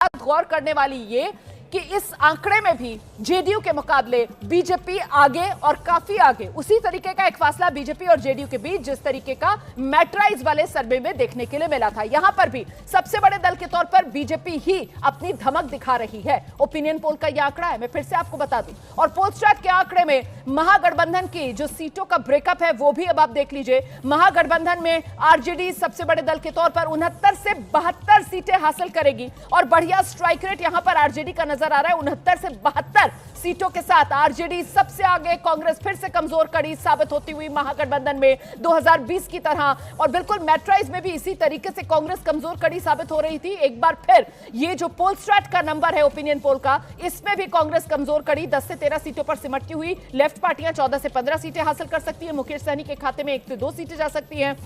बात गौर करने वाली ये कि इस आंकड़े में भी जेडीयू के मुकाबले बीजेपी आगे और काफी आगे। उसी तरीके का एक फासला बीजेपी और जेडीयू के बीच जिस तरीके का मैट्राइज वाले सर्वे में देखने के लिए मिला था, यहां पर भी सबसे बड़े दल के तौर पर बीजेपी ही अपनी धमक दिखा रही है। ओपिनियन पोल का यह आंकड़ा है, मैं फिर से आपको बता दूं। और पोलस्टैट के आंकड़े में महागठबंधन की जो सीटों का ब्रेकअप है वो भी अब आप देख लीजिए। महागठबंधन में आरजेडी सबसे बड़े दल के तौर पर 69 से 72 सीटें हासिल करेगी और बढ़िया स्ट्राइक रेट यहां पर आरजेडी का नजर आ रहा है। 69 से 72 सीटों के साथ आरजेडी सबसे आगे, कांग्रेस फिर से कमजोर कड़ी साबित होती हुई महागठबंधन में 2020 की तरह। और बिल्कुल मैट्राइज में भी इसी तरीके से कांग्रेस कमजोर कड़ी साबित हो रही थी। एक बार फिर ये जो पोलस्टैट का नंबर है ओपिनियन पोल का, इसमें भी कांग्रेस कमजोर कड़ी 10 से 13 सीटों पर सिमटती हुई। लेफ्ट पार्टियां 14 से 15 सीटें हासिल कर सकती है। मुकेश सहनी के खाते में 1 से 2 सीटें जा सकती हैं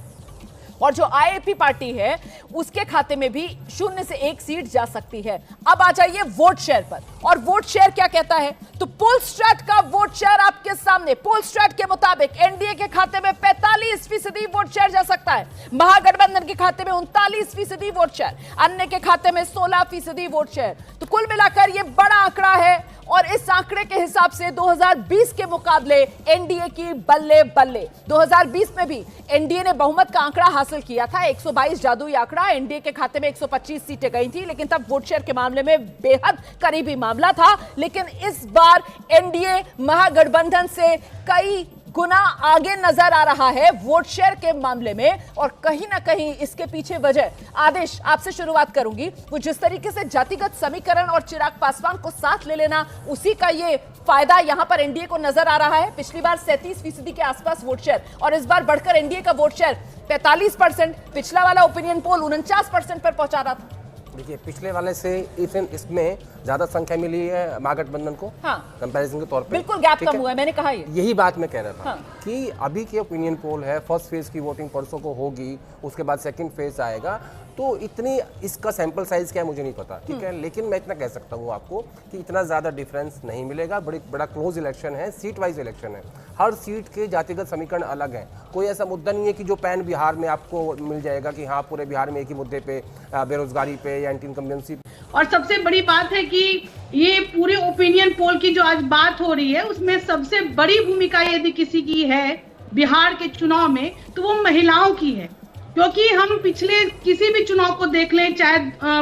और जो आईएपी पार्टी है उसके खाते में भी 0 से 1 सीट जा सकती है। अब आ जाइए वोट शेयर पर, और वोट शेयर क्या कहता है तो पोलस्टैट का वोट शेयर आपके सामने। पोलस्टैट के मुताबिक एनडीए के खाते में 45% वोट शेयर जा सकता है, महागठबंधन के खाते में 39% वोट शेयर, अन्य के खाते में 16% वोट शेयर। तो कुल मिलाकर यह बड़ा आंकड़ा है और इस आंकड़े के हिसाब से 2020 के मुकाबले एनडीए की बल्ले बल्ले। 2020 में भी एनडीए ने बहुमत का आंकड़ा हासिल किया था, 122 जादुई आंकड़ा। एनडीए के खाते में 125 सीटें गई थी, लेकिन तब वोट शेयर के मामले में बेहद करीबी मामला था। लेकिन इस बार एनडीए महागठबंधन से कई गुना आगे नजर आ रहा है वोट शेयर के मामले में। और कहीं ना कहीं इसके पीछे वजह, आदेश आपसे शुरुआत करूंगी, वो जिस तरीके से जातिगत समीकरण और चिराग पासवान को साथ ले लेना, उसी का ये फायदा यहां पर एनडीए को नजर आ रहा है। पिछली बार 37% के आसपास वोट शेयर और इस बार बढ़कर एनडीए का वोट शेयर 45%। पिछला वाला ओपिनियन पोल 49% पर पहुंचा रहा था। देखिए, पिछले वाले से इसमें ज्यादा संख्या मिली है महागठबंधन को, हाँ, कंपैरिजन के तौर पे बिल्कुल गैप कम हुआ है, मैंने कहा यही बात मैं कह रहा था। हाँ। कि अभी के ओपिनियन पोल है, फर्स्ट फेज की वोटिंग परसों को होगी, उसके बाद सेकंड फेज आएगा, तो इतनी इसका सैंपल साइज क्या है मुझे नहीं पता, ठीक है। लेकिन मैं इतना कह सकता हूँ आपको कि इतना ज्यादा डिफरेंस नहीं मिलेगा। बड़ा क्लोज इलेक्शन है, सीट वाइज इलेक्शन है, हर सीट के जातिगत समीकरण अलग है। कोई ऐसा मुद्दा नहीं है कि जो पैन बिहार में आपको मिल जाएगा कि हाँ पूरे बिहार में एक ही मुद्दे पे, बेरोजगारी पे या एंटी इनकम्बेंसी। और सबसे बड़ी बात है कि ये पूरे ओपिनियन पोल की जो आज बात हो रही है उसमें सबसे बड़ी भूमिका यदि किसी की है बिहार के चुनाव में तो वो महिलाओं की है। क्योंकि हम पिछले किसी भी चुनाव को देख लें, चाहे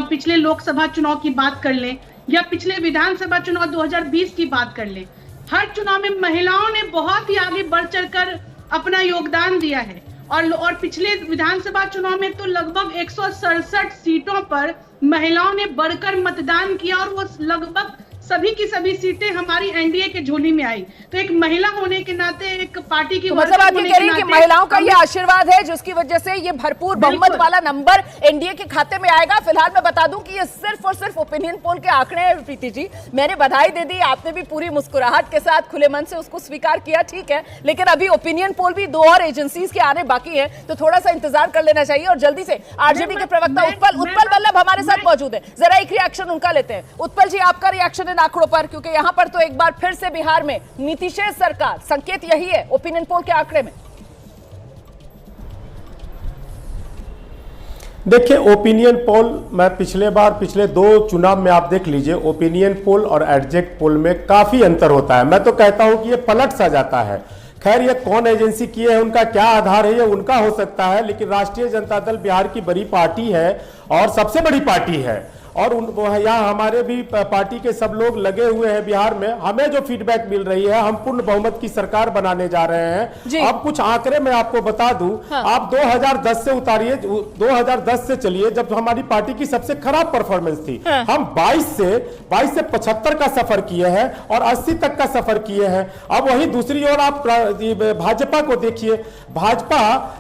पिछले लोकसभा चुनाव की बात कर लें या पिछले विधानसभा चुनाव 2020 की बात कर लें, हर चुनाव में महिलाओं ने बहुत ही आगे बढ़ चढ़कर अपना योगदान दिया है। और पिछले विधानसभा चुनाव में तो लगभग 167 सीटों पर महिलाओं ने बढ़कर मतदान किया और वो लगभग सभी की सभी सीटें हमारी एनडीए के झोली में आई। तो एक महिला होने के नाते, एक पार्टी की मतलब आप ये कह रही हैं कि महिलाओं का ये आशीर्वाद है जिसकी वजह से ये भरपूर बहुमत वाला नंबर एनडीए के खाते में आएगा। फिलहाल मैं बता दूं कि ये सिर्फ और सिर्फ ओपिनियन पोल के आंकड़े हैं। प्रीति जी, मैंने बधाई दे दी, आपने भी पूरी मुस्कुराहट के साथ खुले मन से उसको स्वीकार किया, ठीक है। लेकिन अभी ओपिनियन पोल भी 2 और एजेंसीज के आने बाकी है, तो थोड़ा सा इंतजार कर लेना चाहिए। और जल्दी से आरजेडी के प्रवक्ता उत्पल वल्लभ हमारे साथ मौजूद है, जरा एक रिएक्शन उनका लेते हैं। उत्पल जी, आपका रिएक्शन इन आंकड़ों पर, क्योंकि यहां पर तो एक बार फिर से बिहार में नीतीश सरकार, संकेत यही है ओपिनियन पोल के आंकड़े में। देखिए, ओपिनियन पोल मैं पिछले 2 चुनाव में आप देख लीजिए, ओपिनियन पोल और एग्जिट पोल में काफी अंतर होता है। मैं तो कहता हूं कि ये पलट सा जाता है। खैर, ये कौन एजेंसी किए है, उनका क्या आधार है, ये उनका हो सकता है, लेकिन राष्ट्रीय जनता दल बिहार की बड़ी पार्टी है और सबसे बड़ी पार्टी है। और यहाँ हमारे भी पार्टी के सब लोग लगे हुए हैं बिहार में। हमें जो फीडबैक मिल रही है, हम पूर्ण बहुमत की सरकार बनाने जा रहे हैं। अब कुछ आंकड़े मैं आपको बता दूं, हाँ। आप 2010 से उतारिए, 2010 से चलिए जब हमारी पार्टी की सबसे खराब परफॉर्मेंस थी, हाँ। हम 22 से 75 का सफर किए हैं और 80 तक का सफर किए हैं। अब वही दूसरी ओर आप भाजपा को देखिए। भाजपा,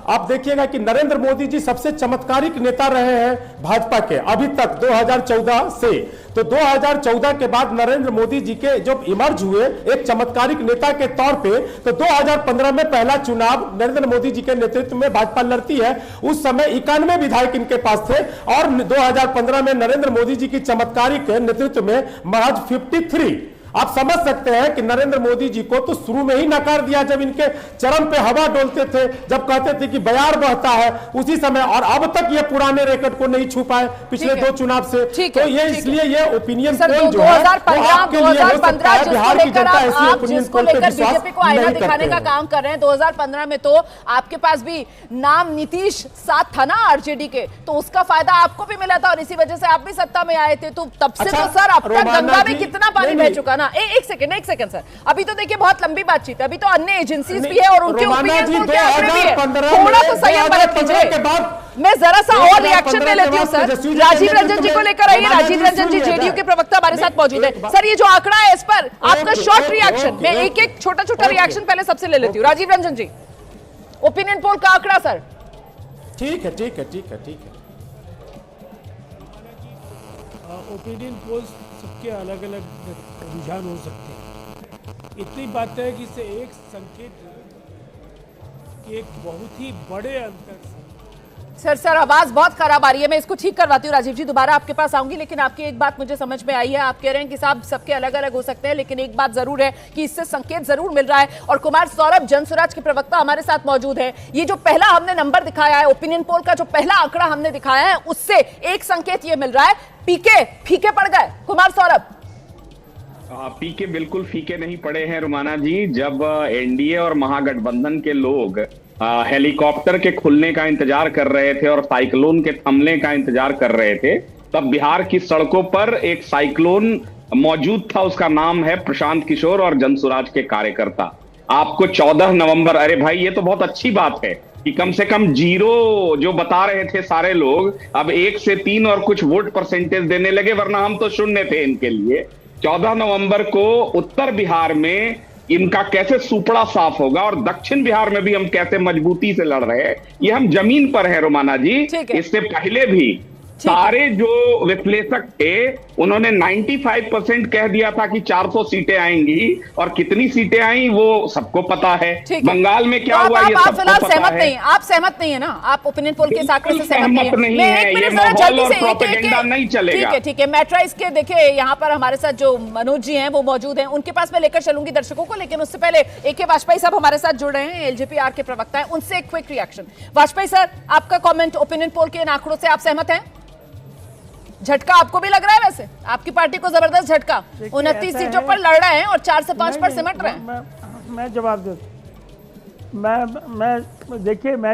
आप देखिएगा कि नरेंद्र मोदी जी सबसे चमत्कारिक नेता रहे हैं भाजपा के अभी तक 2014 से। तो 2014 के बाद नरेंद्र मोदी जी के जब इमर्ज हुए एक चमत्कारिक नेता के तौर पे, तो 2015 में पहला चुनाव नरेंद्र मोदी जी के नेतृत्व में भाजपा लड़ती है। उस समय 91 विधायक इनके पास थे और 2015 में नरेंद्र मोदी जी की चमत्कारिक नेतृत्व में महज 53 आप समझ सकते हैं कि नरेंद्र मोदी जी को तो शुरू में ही नकार दिया जब इनके चरम पे हवा डोलते थे, जब कहते थे कि बयार बहता है उसी समय, और अब तक ये पुराने रिकॉर्ड को नहीं छू पाए पिछले 2 चुनाव से। तो ये इसलिए ये ओपिनियन पोल जो है 2015 जिसको लेकर बीजेपी को आईना दिखाने का काम कर रहे हैं, 2015 में तो आपके पास भी नाम नीतीश साथ था ना आरजेडी के, तो उसका फायदा आपको भी मिला था और इसी वजह से आप भी सत्ता में आए थे। तो तब से तो सर अब तक गंगा में कितना पानी बह चुका ना। एक सेकंड सर, अभी तो देखिए बहुत लंबी बातचीत है, अभी तो अन्य एजेंसीज भी है और उनके ओपिनियन पोल के आंकड़े भी है, थोड़ा तो संयम बरत कीजिए। मैं जरा सा और रिएक्शन ले लेती हूँ सर, राजीव रंजन जी को लेकर आइए। राजीव रंजन जी जेडीयू के प्रवक्ता हमारे साथ मौजूद है। सर ये जो आंकड़ा है इस पर आपका शॉर्ट रिएक्शन, मैं एक छोटा रिएक्शन पहले सबसे ले लेती हूँ। राजीव रंजन जी, ओपिनियन पोल का आंकड़ा सर। ठीक है। ओपिनियन पोल्स सबके अलग अलग रुझान हो सकते हैं। इतनी बात है कि इससे एक संकेत कि एक बहुत ही बड़े अंतर से सर आवाज बहुत खराब आ रही है, मैं इसको ठीक करवाती हूँ। राजीव जी दोबारा आपके पास आऊंगी, लेकिन आपकी एक बात मुझे समझ में आई है। आप कह रहे हैं कि साहब सबके अलग अलग हो सकते हैं, लेकिन एक बात जरूर है कि इससे संकेत जरूर मिल रहा है। और कुमार सौरभ जनसुराज के प्रवक्ता हमारे साथ मौजूद है। ये जो पहला हमने नंबर दिखाया है, ओपिनियन पोल का जो पहला आंकड़ा हमने दिखाया है, उससे एक संकेत ये मिल रहा है, पीके फीके पड़ गए। कुमार सौरभ, पीके बिल्कुल फीके नहीं पड़े हैं रुमाना जी। जब एनडीए और महागठबंधन के लोग हेलीकॉप्टर के खुलने का इंतजार कर रहे थे और साइक्लोन के थमने का इंतजार कर रहे थे, तब बिहार की सड़कों पर एक साइक्लोन मौजूद था। उसका नाम है प्रशांत किशोर और जनसुराज के कार्यकर्ता। आपको 14 नवंबर, अरे भाई ये तो बहुत अच्छी बात है कि कम से कम 0 जो बता रहे थे सारे लोग, अब 1 से 3 और कुछ वोट परसेंटेज देने लगे, वरना हम तो शून्य थे इनके लिए। 14 नवंबर को उत्तर बिहार में इनका कैसे सुपड़ा साफ होगा और दक्षिण बिहार में भी हम कैसे मजबूती से लड़ रहे हैं, ये हम जमीन पर है रुमाना जी। इससे पहले भी सारे जो विश्लेषक थे उन्होंने 95% कह दिया था कि 400 सीटें आएंगी, और कितनी सीटें आई वो सबको पता है। बंगाल में क्या हुआ ये सबको पता है। आप सहमत नहीं है ना, आप ओपिनियन पोल के आंकड़े से सहमत नहीं है। ये माहौल और प्रोपेगेंडा नहीं चलेगा। ठीक है। मैट्राइज के देखिए यहाँ पर हमारे साथ जो मनोज जी हैं वो मौजूद हैं, उनके पास मैं लेकर चलूंगी दर्शकों को, लेकिन उससे पहले AK वाजपेयी साहब हमारे साथ जुड़ रहे हैं, LJPR के प्रवक्ता है, उनसे एक क्विक रिएक्शन। वाजपेयी सर, आपका कॉमेंट ओपिनियन पोल के इन आंकड़ों से आप सहमत हैं? झटका आपको भी लग रहा है? वैसे आपकी पार्टी को जबरदस्त झटका, 29 सीटों पर लड़ रहे हैं और 4 से 5 पर सिमट रहे हैं। मैं जवाब देता मैं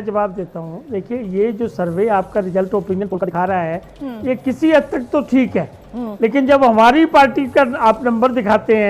जवाब देता हूँ। देखिए ये जो सर्वे आपका रिजल्ट ओपिनियन पोल का दिखा रहा है, ये किसी हद तक तो ठीक है, लेकिन जब हमारी पार्टी का आप नंबर दिखाते हैं